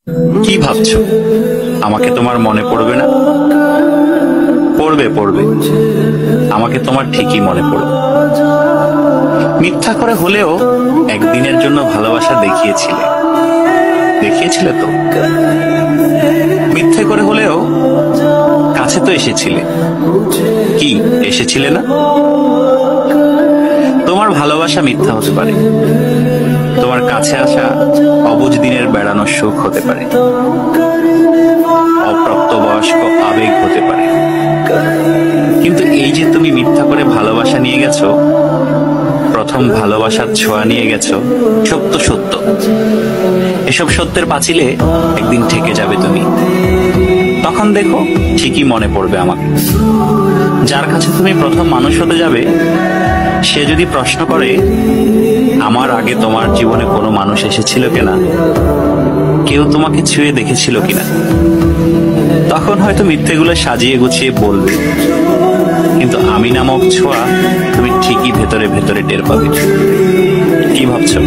কি ভাবছো আমাকে তোমার মনে পড়বে না? পড়বে পড়বে, আমাকে তোমার ঠিকই মনে পড়বে। মিথ্যা করে হলেও একদিনের জন্য ভালোবাসা দেখিয়েছিলে, দেখিয়েছিলে তো। মিথ্যে করে হলেও কাছে তো এসেছিলে, কি এসেছিলে না? তোমার ভালোবাসা মিথ্যা হতে পারে, তোমার কাছে আসা অবুঝ দিনের বেড়ানোর সুখ হতে পারে, অপ্রাপ্তবয়স্ক আবেগ হতে পারে। কিন্তু এই যে তুমি মিথ্যা করে ভালোবাসা নিয়ে গেছো, প্রথম ভালোবাসার ছোঁয়া নিয়ে গেছো, সত্য সত্য। এসব সত্যের পাঁচিলে একদিন ঠেকে যাবে তুমি। তখন দেখো ঠিকই মনে পড়বে আমাকে। যার কাছে তুমি প্রথম মানুষ হতে যাবে, সে যদি প্রশ্ন করে আমার আগে তোমার জীবনে কোনো মানুষ এসেছিল কিনা, কেউ তোমাকে ছুঁয়ে দেখেছিল কিনা, তখন হয়তো মিথ্যেগুলো সাজিয়ে গুছিয়ে বলবে, কিন্তু আমি নামক ছোঁয়া তুমি ঠিকই ভেতরে ভেতরে টের পাবে। কি ভাবছো?